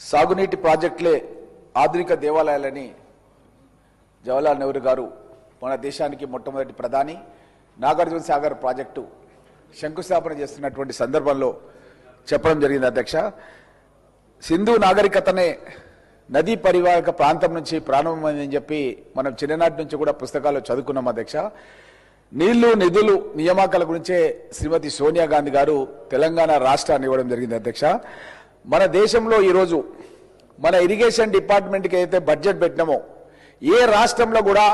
సాగునీటి ప్రాజెక్టులే ఆధునిక దేవాలయాలని జవహర్లాల్ నెహ్రూ గారు మన దేశానికి మొట్టమొదటి ప్రధాని నాగార్జున సాగర్ ప్రాజెక్టు శంకుస్థాపన చేస్తున్నటువంటి సందర్భంలో చెప్పడం జరిగింది అధ్యక్ష. సింధు నాగరికతనే నదీ పరివాహక ప్రాంతం నుంచి ప్రారంభమైందని చెప్పి మనం చిన్ననాటి నుంచి కూడా పుస్తకాల్లో చదువుకున్నాం అధ్యక్ష. నీళ్లు నిధులు నియామకాల గురించే శ్రీమతి సోనియా గాంధీ గారు తెలంగాణ రాష్ట్రాన్ని ఇవ్వడం జరిగింది అధ్యక్ష. మన దేశంలో ఈరోజు మన ఇరిగేషన్ డిపార్ట్మెంట్కి అయితే బడ్జెట్ పెట్టినామో ఏ రాష్ట్రంలో కూడా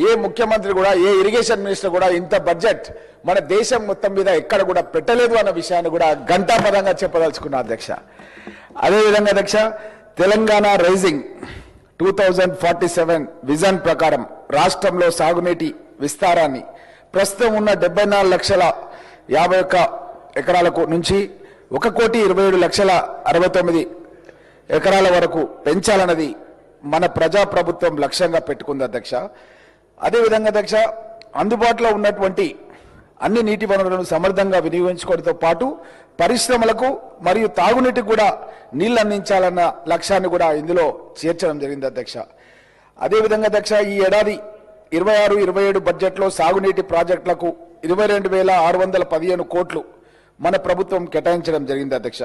ఏ ముఖ్యమంత్రి కూడా ఏ ఇరిగేషన్ మినిస్టర్ కూడా ఇంత బడ్జెట్ మన దేశం మొత్తం మీద ఎక్కడ కూడా పెట్టలేదు అన్న విషయాన్ని కూడా ఘంటాపదంగా చెప్పదలుచుకున్నా అధ్యక్ష. అదేవిధంగా అధ్యక్ష, తెలంగాణ రైజింగ్ 2047 విజన్ ప్రకారం రాష్ట్రంలో సాగునీటి విస్తారాన్ని ప్రస్తుతం ఉన్న 74,51 ఎకరాలకు నుంచి 1,27,69 ఎకరాల వరకు పెంచాలన్నది మన ప్రజాప్రభుత్వం లక్ష్యంగా పెట్టుకుంది అధ్యక్ష. అదేవిధంగా అధ్యక్ష, అందుబాటులో ఉన్నటువంటి అన్ని నీటి వనరులను సమర్థంగా వినియోగించుకోవడంతో పాటు పరిశ్రమలకు మరియు తాగునీటికి కూడా నీళ్లు అందించాలన్న లక్ష్యాన్ని కూడా ఇందులో చేర్చడం జరిగింది అధ్యక్ష. అదేవిధంగా అధ్యక్ష, ఈ ఏడాది 26-27 బడ్జెట్లో సాగునీటి ప్రాజెక్టులకు 22,615 కోట్లు మన ప్రభుత్వం కేటాయించడం జరిగింది అధ్యక్ష.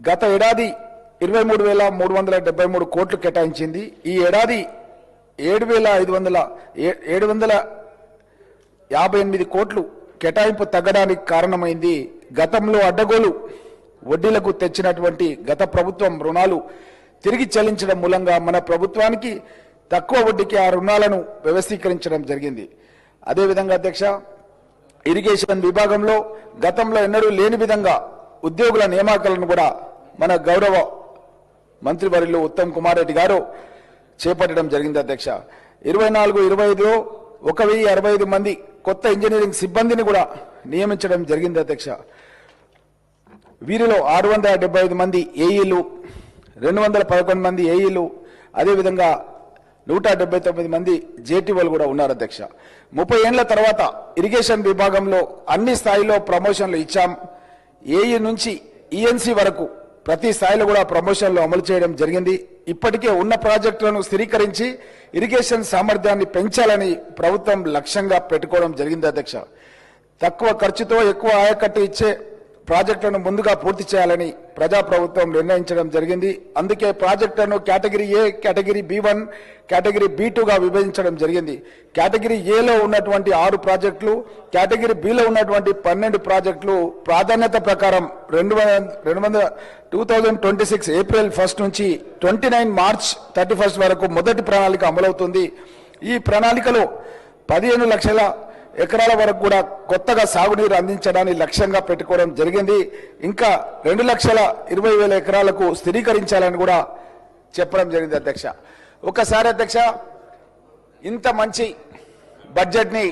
గత ఏడాది 23,373 కోట్లు కేటాయించింది. ఈ ఏడాది 7,758 కోట్లు కేటాయింపు తగ్గడానికి కారణమైంది గతంలో అడ్డగోలు వడ్డీలకు తెచ్చినటువంటి గత ప్రభుత్వం రుణాలు తిరిగి చెల్లించడం మూలంగా మన ప్రభుత్వానికి తక్కువ వడ్డీకి ఆ రుణాలను వ్యవస్థీకరించడం జరిగింది. అదేవిధంగా అధ్యక్ష, ఇరిగేషన్ విభాగంలో గతంలో ఎన్నడూ లేని విధంగా ఉద్యోగుల నియామకాలను కూడా మన గౌరవ మంత్రివర్యులు ఉత్తమ్ కుమార్ రెడ్డి గారు చేపట్టడం జరిగింది అధ్యక్ష. 24-25లో 1,065 మంది కొత్త ఇంజనీరింగ్ సిబ్బందిని కూడా నియమించడం జరిగింది అధ్యక్ష. వీరిలో 675 మంది ఏఈలు, 211 మంది ఏఈలు, అదేవిధంగా 179 మంది జేటీఓలు కూడా ఉన్నారు అధ్యక్ష. 30 ఏళ్ల తర్వాత ఇరిగేషన్ విభాగంలో అన్ని స్థాయిలో ప్రమోషన్లు ఇచ్చాం. ఏఈ నుంచి ఈఎన్సీ వరకు ప్రతి స్థాయిలో కూడా ప్రమోషన్లు అమలు చేయడం జరిగింది. ఇప్పటికే ఉన్న ప్రాజెక్టులను స్థిరీకరించి ఇరిగేషన్ సామర్థ్యాన్ని పెంచాలని ప్రభుత్వం లక్ష్యంగా పెట్టుకోవడం జరిగింది అధ్యక్ష. తక్కువ ఖర్చుతో ఎక్కువ ఆయకట్టు ఇచ్చే ప్రాజెక్టులను ముందుగా పూర్తి చేయాలని ప్రజాప్రభుత్వం నిర్ణయించడం జరిగింది. అందుకే ప్రాజెక్టులను category A, category B1, category B2గా విభజించడం జరిగింది. కేటగిరీ ఏలో ఉన్నటువంటి 6 ప్రాజెక్టులు, కేటగిరీ బిలో ఉన్నటువంటి 12 ప్రాజెక్టులు ప్రాధాన్యత ప్రకారం 2026 ఏప్రిల్ 1 నుంచి 29 మార్చ్ 31 వరకు మొదటి ప్రణాళిక అమలవుతుంది. ఈ ప్రణాళికలో 15 లక్షల ఎకరాల వరకు కూడా కొత్తగా సాగునీరు అందించడాన్ని లక్ష్యంగా పెట్టుకోవడం జరిగింది. ఇంకా 2,20,000 ఎకరాలకు స్థిరీకరించాలని కూడా చెప్పడం జరిగింది అధ్యక్ష. ఒకసారి అధ్యక్ష, ఇంత మంచి బడ్జెట్ని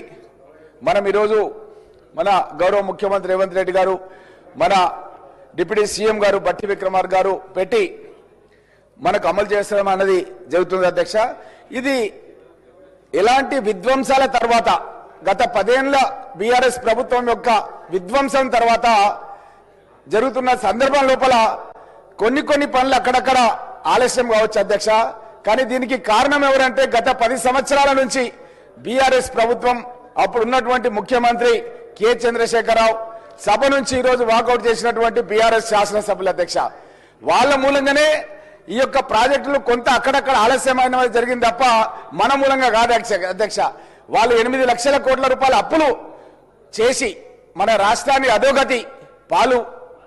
మనం ఈరోజు మన గౌరవ ముఖ్యమంత్రి రేవంత్ రెడ్డి గారు, మన డిప్యూటీ సీఎం గారు బట్టి విక్రమార్క గారు పెట్టి మనకు అమలు చేస్తాం అన్నది జరుగుతుంది అధ్యక్ష. ఇది ఎలాంటి విధ్వంసాల తర్వాత, గత 10 ఏళ్ల బీఆర్ఎస్ ప్రభుత్వం యొక్క విధ్వంసం తర్వాత జరుగుతున్న సందర్భం లోపల కొన్ని పనులు అక్కడక్కడ ఆలస్యం కావచ్చు అధ్యక్ష. కానీ దీనికి కారణం ఎవరంటే గత 10 సంవత్సరాల నుంచి బీఆర్ఎస్ ప్రభుత్వం, అప్పుడు ఉన్నటువంటి ముఖ్యమంత్రి కె చంద్రశేఖరరావు సభ నుంచి ఈరోజు వాకౌట్ చేసినటువంటి బీఆర్ఎస్ శాసనసభ్యుల అధ్యక్ష, వాళ్ళ మూలంగానే ఈ యొక్క ప్రాజెక్టులు కొంత అక్కడక్కడ ఆలస్యమైన జరిగింది తప్ప మన మూలంగా కాదు అధ్యక్ష. వాళ్ళు 8 లక్షల కోట్ల రూపాయల అప్పులు చేసి మన రాష్ట్రాన్ని అధోగతి పాలు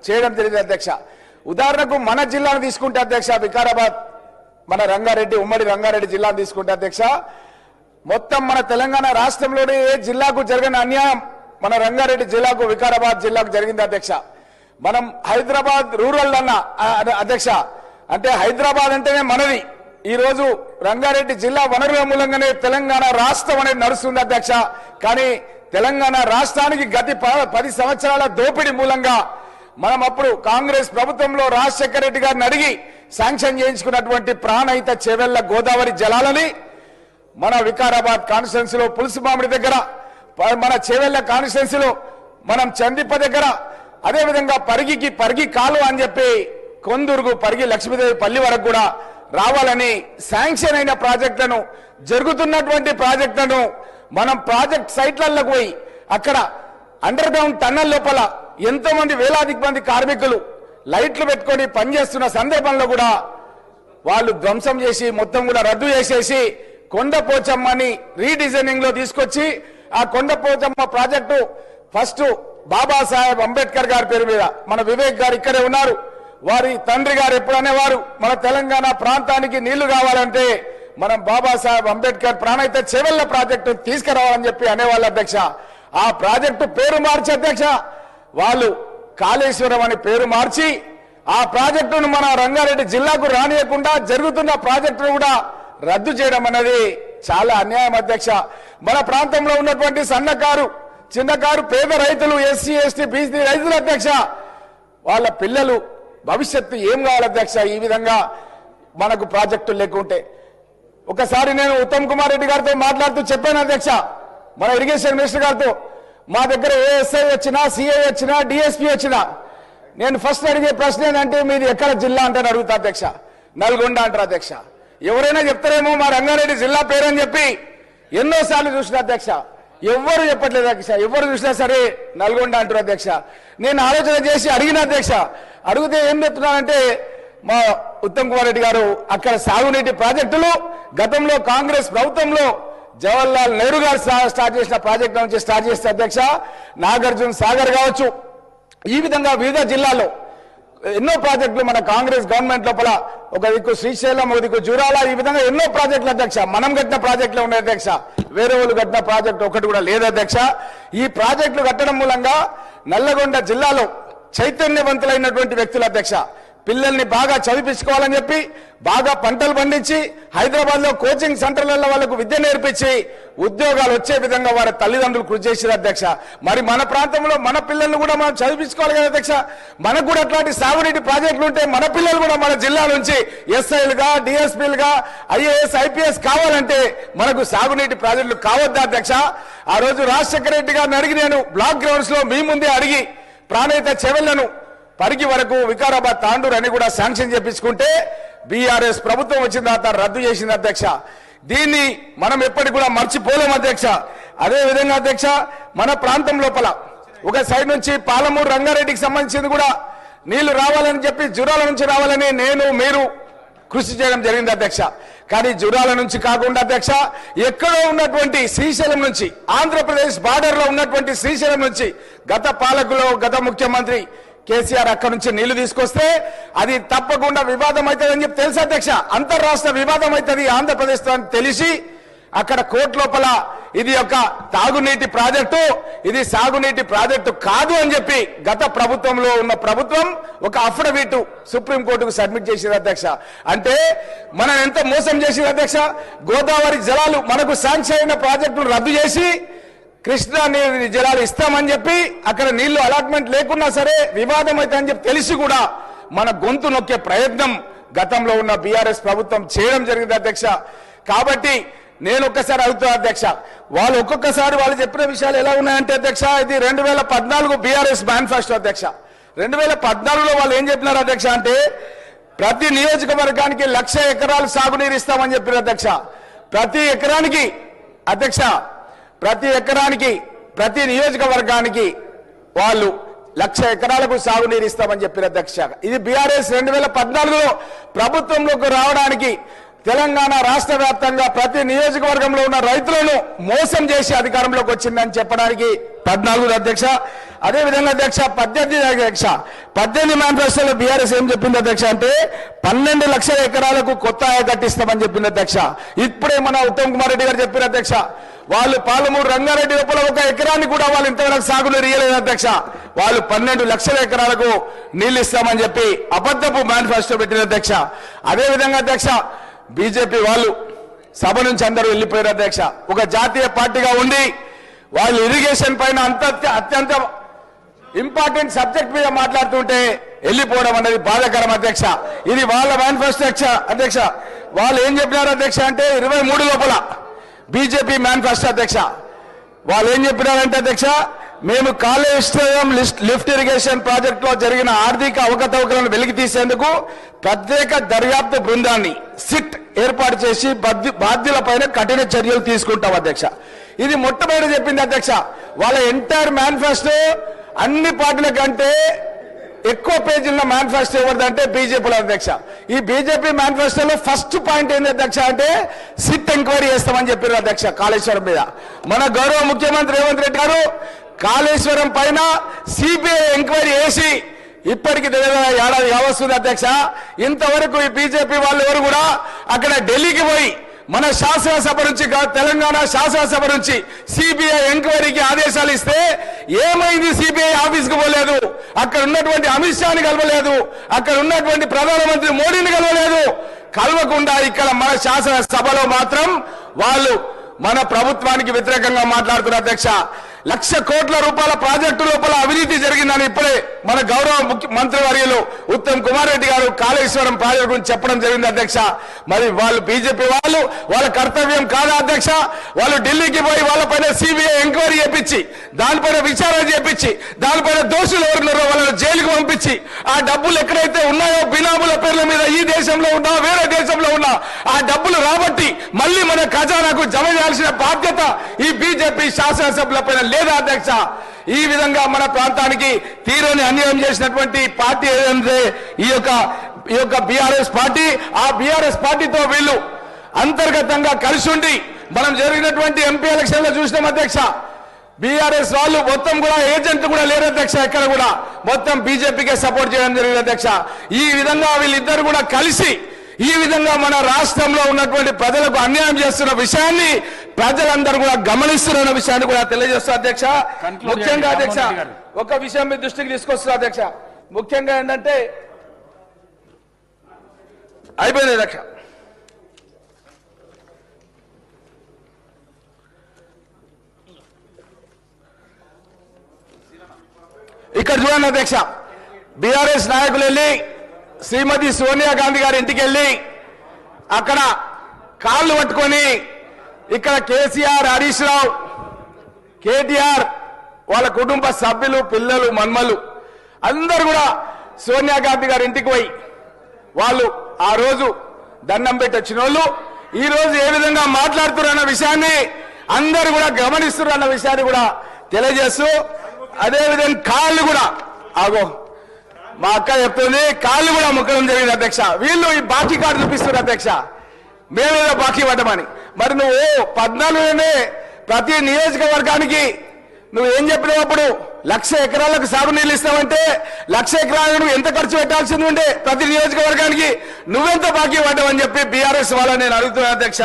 చేయడం జరిగింది అధ్యక్ష. ఉదాహరణకు మన జిల్లాను తీసుకుంటే అధ్యక్ష, వికారాబాద్, మన రంగారెడ్డి, ఉమ్మడి రంగారెడ్డి జిల్లాను తీసుకుంటే అధ్యక్ష, మొత్తం మన తెలంగాణ రాష్ట్రంలోనే ఏ జిల్లాకు జరిగిన అన్యాయం మన రంగారెడ్డి జిల్లాకు, వికారాబాద్ జిల్లాకు జరిగింది అధ్యక్ష. మనం హైదరాబాద్ రూరల్ అన్న అధ్యక్ష, అంటే హైదరాబాద్ అంటేనే మనది. ఈ రోజు రంగారెడ్డి జిల్లా వనరుల మూలంగానే తెలంగాణ రాష్ట్రం అనేది నడుస్తుంది అధ్యక్ష. కానీ తెలంగాణ రాష్ట్రానికి గత 10 సంవత్సరాల దోపిడీ మూలంగా మనం అప్పుడు కాంగ్రెస్ ప్రభుత్వంలో రాజశేఖర రెడ్డి గారిని అడిగి శాంక్షన్ చేయించుకున్నటువంటి ప్రాణహిత చేవెళ్ల గోదావరి జలాలని మన వికారాబాద్ కాన్స్టిట్యున్సీలో పులుసుమామిడి దగ్గర, మన చేవెళ్ల కాన్స్టిట్యున్సీలో మనం చందిప్ప దగ్గర, అదేవిధంగా పరిగి కాలు అని చెప్పి కొందుర్గు పరిగి లక్ష్మీదేవి పల్లి వరకు కూడా రావాలని శాంక్షన్ అయిన ప్రాజెక్టులను జరుగుతున్నటువంటి ప్రాజెక్టులను మనం ప్రాజెక్ట్ సైట్లకు పోయి అక్కడ అండర్ గ్రౌండ్ టన్నల్ లోపల ఎంతో మంది వేలాది మంది కార్మికులు లైట్లు పెట్టుకొని పనిచేస్తున్న సందర్భంలో కూడా వాళ్ళు ధ్వంసం చేసి మొత్తం కూడా రద్దు చేసేసి కొండపోచమ్మని రీడిజైనింగ్ లో తీసుకొచ్చి ఆ కొండపోచమ్మ ప్రాజెక్టు ఫస్ట్ బాబాసాహెబ్ అంబేద్కర్ గారి పేరు మీద మన వివేక్ గారు ఇక్కడే ఉన్నారు. వారి తండ్రి గారు ఎప్పుడు అనేవారు, మన తెలంగాణ ప్రాంతానికి నీళ్లు కావాలంటే మనం బాబాసాహెబ్ అంబేద్కర్ ప్రాణహిత చెవెళ్ల ప్రాజెక్టు తీసుకురావాలని చెప్పి అనేవాళ్ళు అధ్యక్ష. ఆ ప్రాజెక్టు పేరు మార్చి అధ్యక్ష వాళ్ళు కాళేశ్వరం అని పేరు మార్చి ఆ ప్రాజెక్టును మన రంగారెడ్డి జిల్లాకు రానియకుండా జరుగుతున్న ప్రాజెక్టును కూడా రద్దు చేయడం అనేది చాలా అన్యాయం అధ్యక్ష. మన ప్రాంతంలో ఉన్నటువంటి సన్నకారు చిన్నకారు పేద రైతులు ఎస్సీ ఎస్టీ బీసీ రైతులు అధ్యక్ష వాళ్ళ పిల్లలు భవిష్యత్తు ఏం కావాలి అధ్యక్ష ఈ విధంగా మనకు ప్రాజెక్టులు లేకుంటే. ఒకసారి నేను ఉత్తమ్ కుమార్ రెడ్డి గారితో మాట్లాడుతూ చెప్పాను అధ్యక్ష, మన ఇరిగేషన్ మినిస్టర్ గారితో, మా దగ్గర ఏఎస్ఐ వచ్చినా సిఐ వచ్చినా డిఎస్పీ వచ్చినా నేను ఫస్ట్ అడిగే ప్రశ్న ఏంటంటే మీది ఎక్కడ జిల్లా అంటే అడుగుతా అధ్యక్ష. నల్గొండ అంటారు అధ్యక్ష. ఎవరైనా చెప్తారేమో మా రంగారెడ్డి జిల్లా పేరని చెప్పి ఎన్నోసార్లు చూసిన అధ్యక్ష, ఎవ్వరు చెప్పట్లేదు అధ్యక్ష. ఎవరు చూసినా సరే నల్గొండ అంటారు అధ్యక్ష. నేను ఆలోచన చేసి అడిగిన అధ్యక్ష, అడిగితే ఏం చెప్తున్నానంటే మా ఉత్తమ్ కుమార్ రెడ్డి గారు అక్కడ సాగునీటి ప్రాజెక్టులు గతంలో కాంగ్రెస్ ప్రభుత్వంలో జవహర్లాల్ నెహ్రూ గారు స్టార్ట్ చేసిన ప్రాజెక్టు నుంచి స్టార్ట్ చేస్తే అధ్యక్ష నాగార్జున సాగర్ కావచ్చు, ఈ విధంగా వివిధ జిల్లాల్లో ఎన్నో ప్రాజెక్టులు మన కాంగ్రెస్ గవర్నమెంట్ లోపల ఒక దిక్కు శ్రీశైలం ఒక దిక్కు జూరాల ఈ విధంగా ఎన్నో ప్రాజెక్టులు అధ్యక్ష మనం కట్టిన ప్రాజెక్టులు ఉన్నాయి అధ్యక్ష. వేరే వాళ్ళు కట్టిన ప్రాజెక్టు ఒకటి కూడా లేదు అధ్యక్ష. ఈ ప్రాజెక్టులు కట్టడం మూలంగా నల్లగొండ జిల్లాలో చైతన్యవంతులైనటువంటి వ్యక్తులు అధ్యక్ష పిల్లల్ని బాగా చదివించుకోవాలని చెప్పి బాగా పంటలు పండించి హైదరాబాద్ లో కోచింగ్ సెంటర్లలో వాళ్ళకు విద్య నేర్పించి ఉద్యోగాలు వచ్చే విధంగా వారి తల్లిదండ్రులు కృషి చేశారు అధ్యక్ష. మరి మన ప్రాంతంలో మన పిల్లల్ని కూడా మనం చదివించుకోవాలి కదా అధ్యక్ష. మనకు కూడా అట్లాంటి సాగునీటి ప్రాజెక్టులు ఉంటే మన పిల్లలు కూడా మన జిల్లా నుంచి ఎస్ఐలుగా డిఎస్పీలుగా ఐఏఎస్ ఐపీఎస్ కావాలంటే మనకు సాగునీటి ప్రాజెక్టులు కావద్దా అధ్యక్ష. ఆ రోజు రాజశేఖర రెడ్డి గారిని అడిగి నేను బ్లాక్ గ్రౌండ్స్ లో మీ ముందే అడిగి ప్రాణహిత చెవెళ్లను పరిగి వరకు వికారాబాద్ తాండూరు అని కూడా శాంక్షన్ చేపించుకుంటే బీఆర్ఎస్ ప్రభుత్వం వచ్చిన తర్వాత రద్దు చేసింది అధ్యక్ష. దీన్ని మనం ఎప్పటికి కూడా మర్చిపోలేం అధ్యక్ష. అదే విధంగా అధ్యక్ష మన ప్రాంతం లోపల ఒక సైడ్ నుంచి పాలమూరు రంగారెడ్డికి సంబంధించింది కూడా నీళ్లు రావాలని చెప్పి జురాల నుంచి రావాలని నేను మీరు కృషి చేయడం జరిగింది అధ్యక్ష. కానీ జురాల నుంచి కాకుండా అధ్యక్ష ఎక్కడో ఉన్నటువంటి శ్రీశైలం నుంచి ఆంధ్రప్రదేశ్ బార్డర్ లో ఉన్నటువంటి శ్రీశైలం నుంచి గత పాలకులు గత ముఖ్యమంత్రి కేసీఆర్ అక్కడ నుంచి నీళ్లు తీసుకొస్తే అది తప్పకుండా వివాదం అవుతుందని చెప్పి తెలుసు అధ్యక్ష. అంతర్రాష్ట్ర వివాదం అవుతుంది ఆంధ్రప్రదేశ్ తో తెలిసి అక్కడ కోర్టు లోపల ఇది ఒక తాగునీటి ప్రాజెక్టు ఇది సాగునీటి ప్రాజెక్టు కాదు అని చెప్పి గత ప్రభుత్వంలో ఉన్న ప్రభుత్వం ఒక అఫిడవిట్ సుప్రీంకోర్టుకు సబ్మిట్ చేసింది అధ్యక్ష. అంటే మనం ఎంత మోసం చేసింది అధ్యక్ష. గోదావరి జలాలు మనకు శాంక్షన్ అయిన ప్రాజెక్టును రద్దు చేసి కృష్ణా నీరు జలాలు ఇస్తామని చెప్పి అక్కడ నీళ్లు అలాట్మెంట్ లేకున్నా సరే వివాదం అయితే అని చెప్పి తెలిసి కూడా మన గొంతు నొక్కే ప్రయత్నం గతంలో ఉన్న బీఆర్ఎస్ ప్రభుత్వం చేయడం జరిగింది అధ్యక్ష. కాబట్టి నేను ఒక్కసారి అడుగుతా అధ్యక్ష, వాళ్ళు ఒక్కొక్కసారి వాళ్ళు చెప్పిన విషయాలు ఎలా ఉన్నాయంటే అధ్యక్ష ఇది 2014 బీఆర్ఎస్ మేనిఫెస్టో అధ్యక్ష. 2014లో వాళ్ళు ఏం చెప్పినారు అధ్యక్ష అంటే ప్రతి నియోజకవర్గానికి 1,00,000 ఎకరాలు సాగునీరు ఇస్తామని చెప్పారు అధ్యక్ష. ప్రతి ఎకరానికి అధ్యక్ష ప్రతి నియోజకవర్గానికి వాళ్ళు 1,00,000 ఎకరాలకు సాగునీరు ఇస్తామని చెప్పారు అధ్యక్ష. ఇది బీఆర్ఎస్ 2014లో ప్రభుత్వంలోకి రావడానికి తెలంగాణ రాష్ట్ర వ్యాప్తంగా ప్రతి నియోజకవర్గంలో ఉన్న రైతులను మోసం చేసి అధికారంలోకి వచ్చిందని చెప్పడానికి 14 అధ్యక్ష. అదేవిధంగా అధ్యక్ష 18 మేనిఫెస్టోలో బీఆర్ఎస్ ఏం చెప్పింది అధ్యక్ష అంటే 12 లక్షల ఎకరాలకు కొత్త కట్టిస్తామని చెప్పింది అధ్యక్ష. ఇప్పుడే మన ఉత్తమ్ కుమార్ రెడ్డి గారు చెప్పారు అధ్యక్ష వాళ్ళు పాలమూరు రంగారెడ్డి లోపల ఒక ఎకరాన్ని కూడా వాళ్ళు ఇంతవరకు సాగునీరు ఇయ్యలేదు అధ్యక్ష. వాళ్ళు 12 లక్షల ఎకరాలకు నీళ్లు ఇస్తామని చెప్పి అబద్ధపు మేనిఫెస్టో పెట్టిన అధ్యక్ష. అదేవిధంగా అధ్యక్ష బీజేపీ వాళ్ళు సభ నుంచి అందరూ వెళ్ళిపోయారు అధ్యక్ష. ఒక జాతీయ పార్టీగా ఉండి వాళ్ళు ఇరిగేషన్ పైన అత్యంత ఇంపార్టెంట్ సబ్జెక్ట్ మీద మాట్లాడుతుంటే వెళ్ళిపోవడం అనేది బాధాకరం అధ్యక్ష. ఇది వాళ్ళ మేనిఫెస్టో అధ్యక్ష. వాళ్ళు ఏం చెప్పినారు అధ్యక్ష అంటే 23 లోపల బీజేపీ మేనిఫెస్టో అధ్యక్ష వాళ్ళు ఏం చెప్పినారంటే అధ్యక్ష మేము కాళేశ్వరం లిఫ్ట్ ఇరిగేషన్ ప్రాజెక్ట్ లో జరిగిన ఆర్థిక అవకతవకలను వెలికి తీసేందుకు ప్రత్యేక దర్యాప్తు బృందాన్ని సిట్ ఏర్పాటు చేసి బాధ్యులపైన కఠిన చర్యలు తీసుకుంటాం అధ్యక్ష. ఇది మొట్టమొదటి చెప్పింది అధ్యక్ష. వాళ్ళ ఎంటైర్ మేనిఫెస్టో అన్ని పార్టీల కంటే ఎక్కువ పేజీల మేనిఫెస్టో ఎవరిదంటే బీజేపీలో అధ్యక్ష. ఈ బీజేపీ మేనిఫెస్టోలో ఫస్ట్ పాయింట్ ఏంది అధ్యక్ష అంటే సిట్ ఎంక్వైరీ చేస్తామని చెప్పారు అధ్యక్ష కాళేశ్వరం మీద. మన గౌరవ ముఖ్యమంత్రి రేవంత్ రెడ్డి గారు కాళేశ్వరం పైన సిబిఐ ఎంక్వైరీ చేసి ఇప్పటికి ఏడాది కావస్తుంది అధ్యక్ష. ఇంతవరకు ఈ బీజేపీ వాళ్ళు ఎవరు కూడా అక్కడ ఢిల్లీకి పోయి మన శాసనసభ నుంచి తెలంగాణ శాసనసభ నుంచి సిబిఐ ఎంక్వైరీకి ఆదేశాలు ఇస్తే ఏమైంది? సిబిఐ ఆఫీస్కి పోలేదు, అక్కడ ఉన్నటువంటి అమిత్ షాని కలవలేదు, అక్కడ ఉన్నటువంటి ప్రధానమంత్రి మోడీని కలవలేదు. కలవకుండా ఇక్కడ మన శాసనసభలో మాత్రం వాళ్ళు మన ప్రభుత్వానికి వ్యతిరేకంగా మాట్లాడుతున్నారు అధ్యక్ష. 1,00,000 కోట్ల రూపాయల ప్రాజెక్టు లోపల అవినీతి జరిగిందని ఇప్పుడే మన గౌరవ ముఖ్యమంత్రి వర్యులు ఉత్తమ్ కుమార్ రెడ్డి గారు కాళేశ్వరం ప్రాజెక్టు గురించి చెప్పడం జరిగింది అధ్యక్ష. మరి వాళ్ళు బీజేపీ వాళ్ళు వాళ్ళ కర్తవ్యం కాదా అధ్యక్ష? వాళ్ళు ఢిల్లీకి పోయి వాళ్ళపైన సిబిఐ ఎంక్వైరీ చేపించి దానిపైన విచారణ చేపించి దానిపైన దోషులు ఎవరున్నారో వాళ్ళని జైలుకు పంపించి ఆ డబ్బులు ఎక్కడైతే ఉన్నాయో బినాముల పేర్ల మీద ఈ దేశంలో ఉన్నా వేరే దేశంలో ఉన్నా ఆ డబ్బులు రాబట్టి మళ్ళీ మన ఖజానాకు జమ చేయాల్సిన బాధ్యత ఈ బీజేపీ శాసనసభ్యులపైన లేదా అధ్యక్ష? ఈ విధంగా మన ప్రాంతానికి తీరని అన్యాయం చేసినటువంటి పార్టీ ఏదంటే ఈ యొక్క బీఆర్ఎస్ పార్టీ. ఆ బీఆర్ఎస్ పార్టీతో వీళ్ళు అంతర్గతంగా కలిసి ఉండి మనం జరిగినటువంటి ఎంపీ ఎలక్షన్ లో చూసినాం అధ్యక్ష. బీఆర్ఎస్ వాళ్ళు మొత్తం కూడా ఏజెంట్ కూడా లేరు అధ్యక్ష. ఎక్కడ కూడా మొత్తం బీజేపీకే సపోర్ట్ చేయడం జరిగింది అధ్యక్ష. ఈ విధంగా వీళ్ళిద్దరు కూడా కలిసి ఈ విధంగా మన రాష్ట్రంలో ఉన్నటువంటి ప్రజలకు అన్యాయం చేస్తున్న విషయాన్ని ప్రజలందరూ కూడా గమనిస్తున్న విషయాన్ని కూడా తెలియజేస్తున్నారు అధ్యక్ష. ముఖ్యంగా అధ్యక్ష ఒక విషయం మీ దృష్టికి తీసుకొస్తున్నారు అధ్యక్ష. ముఖ్యంగా ఏంటంటే అయిపోయింది అధ్యక్ష. ఇక్కడ చూడండి అధ్యక్ష, బీఆర్ఎస్ నాయకులు వెళ్ళి శ్రీమతి సోనియా గాంధీ గారి ఇంటికి వెళ్ళి అక్కడ కాళ్ళు పట్టుకొని ఇక్కడ కేసీఆర్, హరీష్ రావు, కేటీఆర్ వాళ్ళ కుటుంబ సభ్యులు, పిల్లలు, మన్మలు అందరూ కూడా సోనియా గాంధీ గారి ఇంటికి పోయి వాళ్ళు ఆ రోజు దండం పెట్టి వచ్చిన వాళ్ళు ఈ రోజు ఏ విధంగా మాట్లాడుతున్న విషయాన్ని అందరూ కూడా గమనిస్తున్న విషయాన్ని కూడా తెలియజేస్తూ అదేవిధంగా కాళ్ళు కూడా ఆగో మా అక్క చెప్తుంది కాళ్ళు కూడా మొక్కడం జరిగింది అధ్యక్ష. వీళ్ళు ఈ బాకీ కార్డు చూపిస్తున్నారు అధ్యక్ష, మేమేదో బాకీ పడ్డమని. మరి నువ్వు 14లోనే ప్రతి నియోజకవర్గానికి నువ్వు ఏం చెప్పినావు? అప్పుడు 1,00,000 ఎకరాలకు సాగునీళ్ళు ఇస్తావంటే 1,00,000 ఎకరాలకు నువ్వు ఎంత ఖర్చు పెట్టాల్సింది ఉంటే ప్రతి నియోజకవర్గానికి నువ్వెంత బాకీ పడ్డావని చెప్పి బీఆర్ఎస్ వాళ్ళని నేను అడుగుతున్నాను అధ్యక్ష.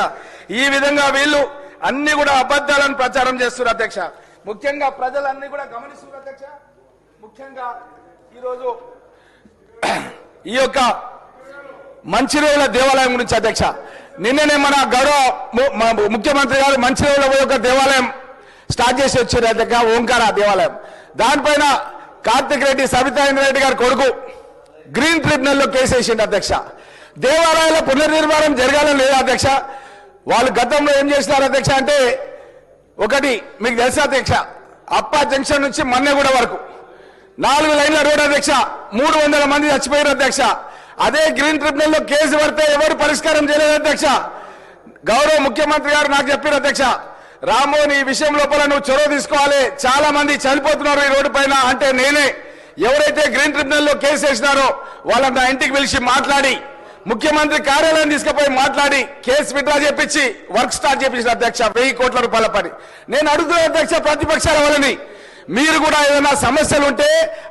ఈ విధంగా వీళ్ళు అన్ని కూడా అబద్ధాలను ప్రచారం చేస్తున్నారు అధ్యక్ష. ముఖ్యంగా ప్రజలన్నీ కూడా గమనిస్తున్నారు అధ్యక్ష. ముఖ్యంగా ఈరోజు ఈ యొక్క మంచిర్యాల దేవాలయం గురించి అధ్యక్ష, నిన్ననే మన గౌరవ ముఖ్యమంత్రి గారు మంచిర్యాల ఒక దేవాలయం స్టార్ట్ చేసి వచ్చారు అధ్యక్ష, ఓంకార దేవాలయం. దానిపైన కార్తిక్ రెడ్డి, సబితాయింద్ర రెడ్డి గారి కొడుకు గ్రీన్ ట్రిబ్యునల్లో కేసు వేసిండు అధ్యక్ష. దేవాలయాల పునర్నిర్మాణం జరగాలని లేదా అధ్యక్ష? వాళ్ళు గతంలో ఏం చేసినారు అధ్యక్ష అంటే, ఒకటి మీకు తెలుసా అధ్యక్ష, అప్పా జంక్షన్ నుంచి మన్నెగూడ వరకు 4 లైన్ల రోడ్ అధ్యక్ష, 300 మంది చచ్చిపోయారు అధ్యక్ష. అదే గ్రీన్ ట్రిబ్యునల్లో కేసు పడితే ఎవరు పరిష్కారం చేయలేదు అధ్యక్ష. గౌరవ ముఖ్యమంత్రి గారు నాకు చెప్పారు అధ్యక్ష, రామ్మోహన్ ఈ విషయం లోపల నువ్వు చొరవ తీసుకోవాలి, చాలా మంది చనిపోతున్నారు ఈ రోడ్డు పైన అంటే నేనే ఎవరైతే గ్రీన్ ట్రిబ్యునల్లో కేసు వేసినారో వాళ్ళని నా ఇంటికి పిలిచి మాట్లాడి ముఖ్యమంత్రి కార్యాలయం తీసుకుపోయి మాట్లాడి కేసు విత్డ్రా చేపించి వర్క్ స్టార్ట్ చేపించిన అధ్యక్ష. 1000 కోట్ల రూపాయల పని. నేను అడుగుతున్నా అధ్యక్ష ప్రతిపక్షాల వాళ్ళని, మీరు కూడా ఏదైనా సమస్యలు ఉంటే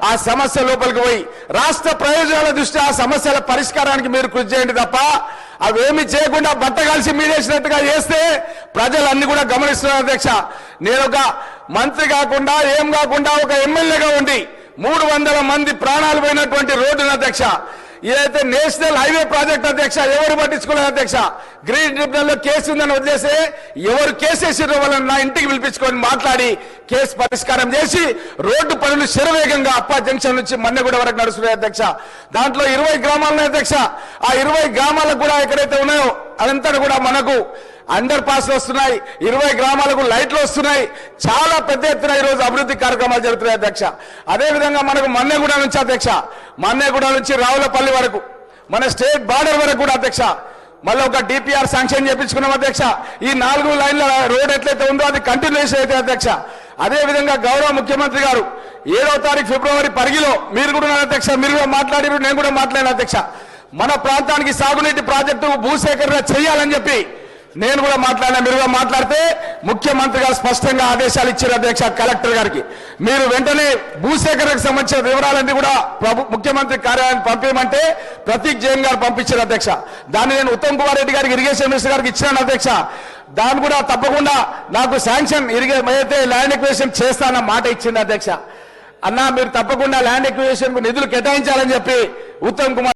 ఆ సమస్య లోపలికి పోయి రాష్ట్ర ప్రయోజనాల దృష్ట్యా ఆ సమస్యల పరిష్కారానికి మీరు కృషి చేయండి తప్ప అవేమి చేయకుండా బట్ట కలిసి మీరేసినట్టుగా చేస్తే ప్రజలన్నీ కూడా గమనిస్తున్నారు అధ్యక్ష. నేను ఒక మంత్రి కాకుండా ఏం కాకుండా ఒక ఎమ్మెల్యేగా ఉండి 300 మంది ప్రాణాలు పోయినటువంటి రోడ్డును అధ్యక్ష, ఏదైతే నేషనల్ హైవే ప్రాజెక్ట్ అధ్యక్ష ఎవరు పట్టించుకోలేదు అధ్యక్ష. గ్రీన్ ట్రిబ్యునల్లో కేసు ఉందని వదిలేసి ఎవరు కేసు వేసిరో వాళ్ళని నా ఇంటికి పిలిపించుకొని మాట్లాడి కేసు పరిష్కారం చేసి రోడ్డు పనులు శరవేగంగా అప్పా జంక్షన్ నుంచి మన్నెగూడ వరకు నడుస్తున్నాయి అధ్యక్ష. దాంట్లో 20 గ్రామాలు ఉన్నాయి అధ్యక్ష. ఆ 20 గ్రామాలకు కూడా ఎక్కడైతే ఉన్నాయో అదంతా కూడా మనకు అండర్ పాస్లు వస్తున్నాయి, 20 గ్రామాలకు లైట్లు వస్తున్నాయి, చాలా పెద్ద ఎత్తున ఈరోజు అభివృద్ధి కార్యక్రమాలు జరుగుతున్నాయి అధ్యక్ష. అదేవిధంగా మనకు మన్నెగూడ నుంచి అధ్యక్ష, మన్నెగూడ నుంచి రావులపల్లి వరకు మన స్టేట్ బార్డర్ వరకు కూడా అధ్యక్ష మళ్ళీ ఒక డిపిఆర్ శాంక్షన్ చేయించుకున్నాం అధ్యక్ష. ఈ 4 లైన్ల రోడ్ ఎట్లయితే ఉందో అది కంటిన్యూషన్ అయితే అధ్యక్ష. అదేవిధంగా గౌరవ ముఖ్యమంత్రి గారు 7వ తారీఖు ఫిబ్రవరి పరిగిలో మీరు కూడా అధ్యక్ష, మీరు కూడా మాట్లాడారు, నేను కూడా మాట్లాడిన అధ్యక్ష, మన ప్రాంతానికి సాగునీటి ప్రాజెక్టు భూసేకరణ చేయాలని చెప్పి నేను కూడా మాట్లాడినా, మీరు కూడా మాట్లాడితే ముఖ్యమంత్రి గారు స్పష్టంగా ఆదేశాలు ఇచ్చారు అధ్యక్ష కలెక్టర్ గారికి. మీరు వెంటనే భూసేకరణకు సంబంధించిన వివరాలన్నీ కూడా ముఖ్యమంత్రి కార్యాలయానికి పంపించమంటే ప్రతీక్ జైన్ గారు పంపించారు అధ్యక్ష. దాన్ని నేను ఉత్తమ్ కుమార్ రెడ్డి గారికి ఇరిగేషన్ మినిస్టర్ గారికి ఇచ్చాను అధ్యక్ష. దాన్ని కూడా తప్పకుండా నాకు శాంక్షన్ అయితే ల్యాండ్ ఎక్విజిషన్ చేస్తానన్న మాట ఇచ్చింది అధ్యక్ష. అన్నా మీరు తప్పకుండా ల్యాండ్ ఎక్విజిషన్ నిధులు కేటాయించాలని చెప్పి ఉత్తమ్ కుమార్